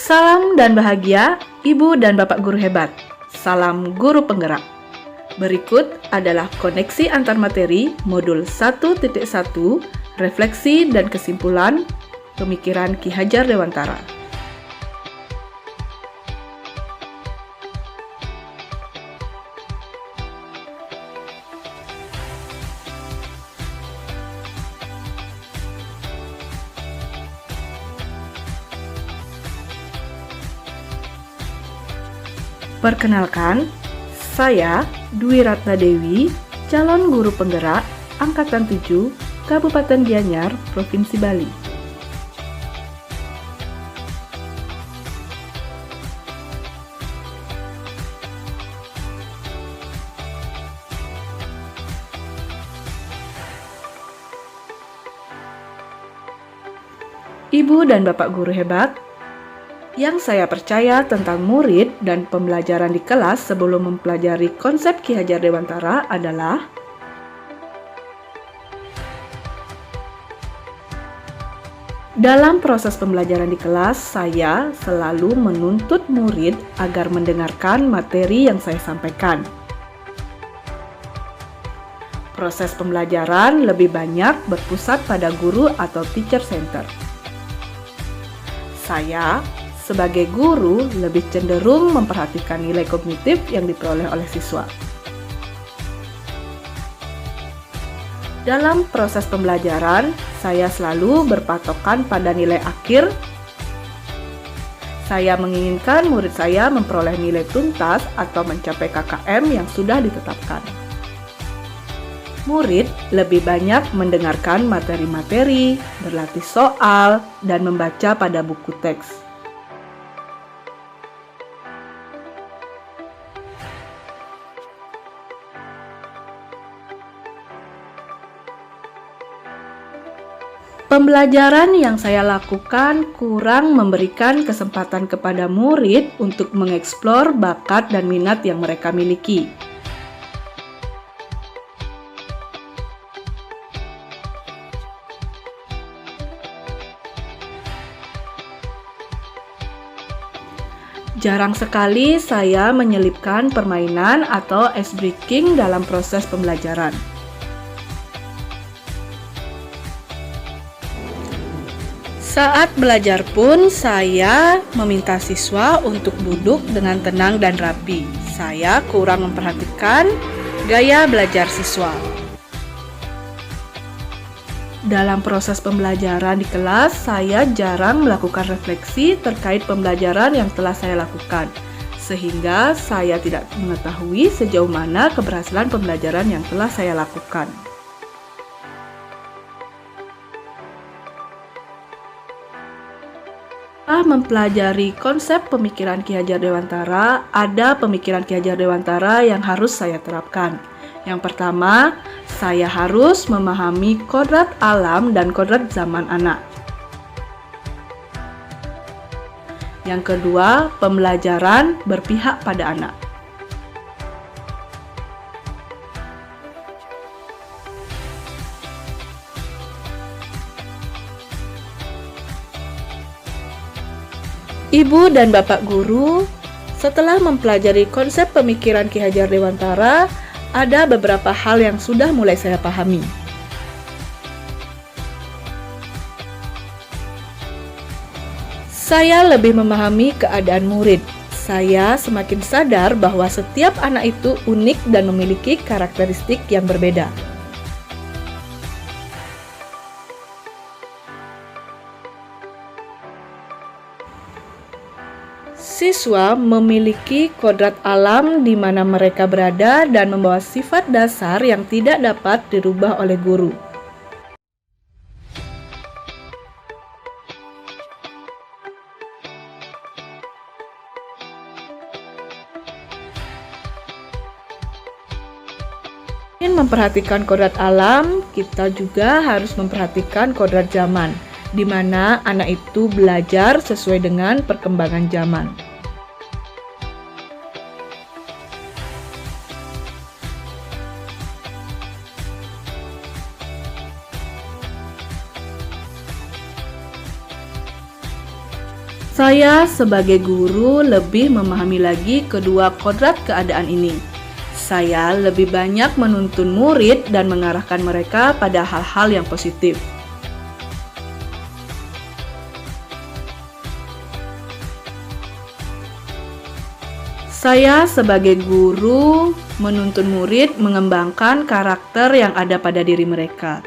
Salam dan bahagia, Ibu dan Bapak guru hebat. Salam guru penggerak. Berikut adalah koneksi antar materi modul 1.1, refleksi dan kesimpulan pemikiran Ki Hajar Dewantara. Perkenalkan, saya Dwi Ratna Dewi, calon guru penggerak Angkatan 7, Kabupaten Gianyar, Provinsi Bali. Ibu dan Bapak guru hebat, yang saya percaya tentang murid dan pembelajaran di kelas sebelum mempelajari konsep Ki Hajar Dewantara adalah dalam proses pembelajaran di kelas, saya selalu menuntut murid agar mendengarkan materi yang saya sampaikan. Proses pembelajaran lebih banyak berpusat pada guru atau teacher center. Saya sebagai guru lebih cenderung memperhatikan nilai kognitif yang diperoleh oleh siswa. Dalam proses pembelajaran, saya selalu berpatokan pada nilai akhir. Saya menginginkan murid saya memperoleh nilai tuntas atau mencapai KKM yang sudah ditetapkan. Murid lebih banyak mendengarkan materi-materi, berlatih soal, dan membaca pada buku teks. Pembelajaran yang saya lakukan kurang memberikan kesempatan kepada murid untuk mengeksplor bakat dan minat yang mereka miliki. Jarang sekali saya menyelipkan permainan atau ice breaking dalam proses pembelajaran. Saat belajar pun, saya meminta siswa untuk duduk dengan tenang dan rapi. Saya kurang memperhatikan gaya belajar siswa. Dalam proses pembelajaran di kelas, saya jarang melakukan refleksi terkait pembelajaran yang telah saya lakukan, sehingga saya tidak mengetahui sejauh mana keberhasilan pembelajaran yang telah saya lakukan. Setelah mempelajari konsep pemikiran Ki Hajar Dewantara, ada pemikiran Ki Hajar Dewantara yang harus saya terapkan. Yang pertama, saya harus memahami kodrat alam dan kodrat zaman anak. Yang kedua, pembelajaran berpihak pada anak. Ibu dan Bapak guru, setelah mempelajari konsep pemikiran Ki Hajar Dewantara, ada beberapa hal yang sudah mulai saya pahami. Saya lebih memahami keadaan murid. Saya semakin sadar bahwa setiap anak itu unik dan memiliki karakteristik yang berbeda. Siswa memiliki kodrat alam di mana mereka berada dan membawa sifat dasar yang tidak dapat dirubah oleh guru. Selain memperhatikan kodrat alam, kita juga harus memperhatikan kodrat zaman, di mana anak itu belajar sesuai dengan perkembangan zaman. Saya sebagai guru lebih memahami lagi kedua kodrat keadaan ini. Saya lebih banyak menuntun murid dan mengarahkan mereka pada hal-hal yang positif. Saya sebagai guru menuntun murid mengembangkan karakter yang ada pada diri mereka.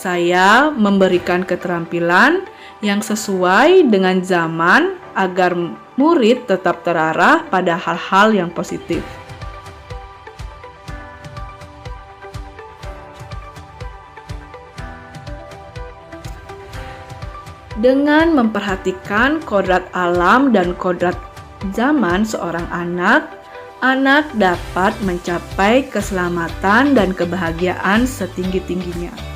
Saya memberikan keterampilan yang sesuai dengan zaman agar murid tetap terarah pada hal-hal yang positif. Dengan memperhatikan kodrat alam dan kodrat zaman seorang anak dapat mencapai keselamatan dan kebahagiaan setinggi-tingginya.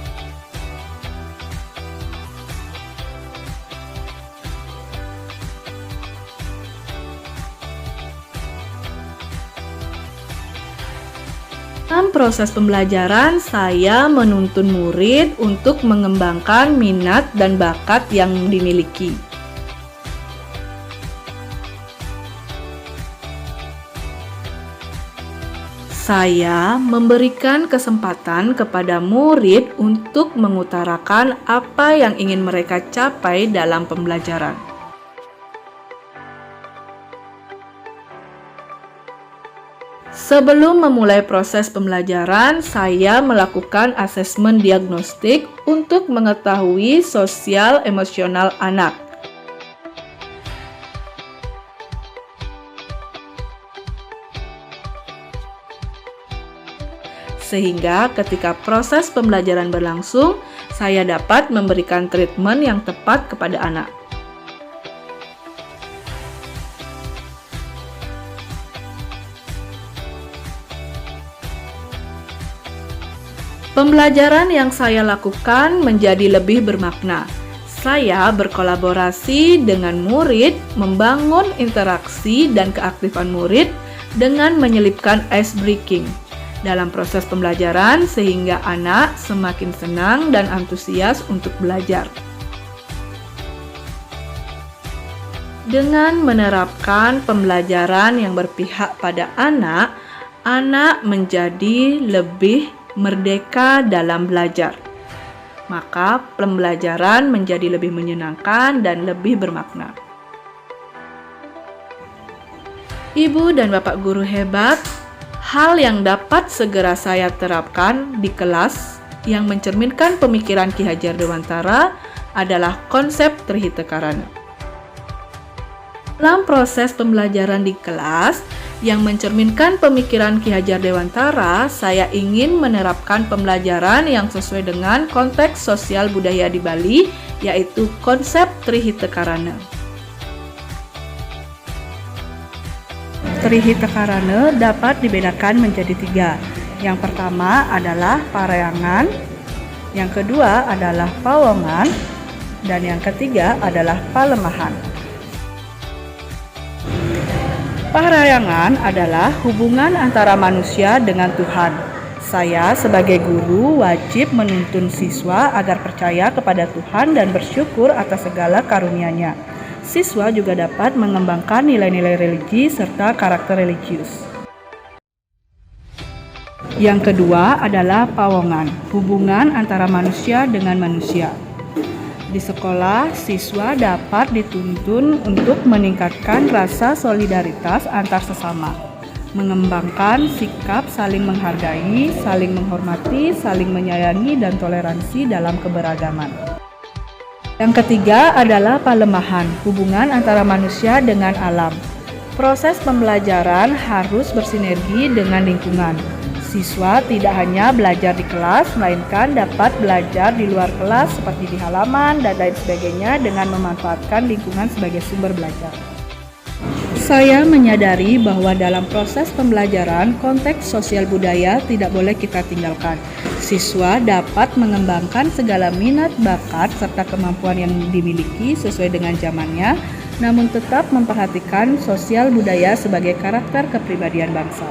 Dalam proses pembelajaran, saya menuntun murid untuk mengembangkan minat dan bakat yang dimiliki. Saya memberikan kesempatan kepada murid untuk mengutarakan apa yang ingin mereka capai dalam pembelajaran. Sebelum memulai proses pembelajaran, saya melakukan asesmen diagnostik untuk mengetahui sosial emosional anak. Sehingga ketika proses pembelajaran berlangsung, saya dapat memberikan treatment yang tepat kepada anak. Pembelajaran yang saya lakukan menjadi lebih bermakna. Saya berkolaborasi dengan murid, membangun interaksi dan keaktifan murid dengan menyelipkan ice breaking dalam proses pembelajaran sehingga anak semakin senang dan antusias untuk belajar. Dengan menerapkan pembelajaran yang berpihak pada anak menjadi lebih merdeka dalam belajar. Maka pembelajaran menjadi lebih menyenangkan dan lebih bermakna. Ibu dan Bapak guru hebat, hal yang dapat segera saya terapkan di kelas yang mencerminkan pemikiran Ki Hajar Dewantara adalah konsep Trihita Karana. Dalam proses pembelajaran di kelas yang mencerminkan pemikiran Ki Hajar Dewantara, saya ingin menerapkan pembelajaran yang sesuai dengan konteks sosial budaya di Bali, yaitu konsep Trihita Karana. Trihita Karana dapat dibedakan menjadi 3. Yang pertama adalah parayangan, yang kedua adalah pawongan, dan yang ketiga adalah palemahan. Parayangan adalah hubungan antara manusia dengan Tuhan. Saya sebagai guru wajib menuntun siswa agar percaya kepada Tuhan dan bersyukur atas segala karunia-Nya. Siswa juga dapat mengembangkan nilai-nilai religi serta karakter religius. Yang kedua adalah pawongan, hubungan antara manusia dengan manusia. Di sekolah, siswa dapat dituntun untuk meningkatkan rasa solidaritas antar sesama, mengembangkan sikap saling menghargai, saling menghormati, saling menyayangi, dan toleransi dalam keberagaman. Yang ketiga adalah palemahan, hubungan antara manusia dengan alam. Proses pembelajaran harus bersinergi dengan lingkungan. Siswa tidak hanya belajar di kelas, melainkan dapat belajar di luar kelas seperti di halaman dan lain sebagainya dengan memanfaatkan lingkungan sebagai sumber belajar. Saya menyadari bahwa dalam proses pembelajaran, konteks sosial budaya tidak boleh kita tinggalkan. Siswa dapat mengembangkan segala minat, bakat, serta kemampuan yang dimiliki sesuai dengan zamannya, namun tetap memperhatikan sosial budaya sebagai karakter kepribadian bangsa.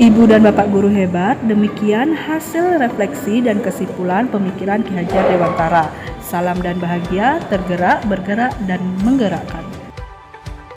Ibu dan Bapak guru hebat, demikian hasil refleksi dan kesimpulan pemikiran Ki Hajar Dewantara. Salam dan bahagia, tergerak, bergerak, dan menggerakkan.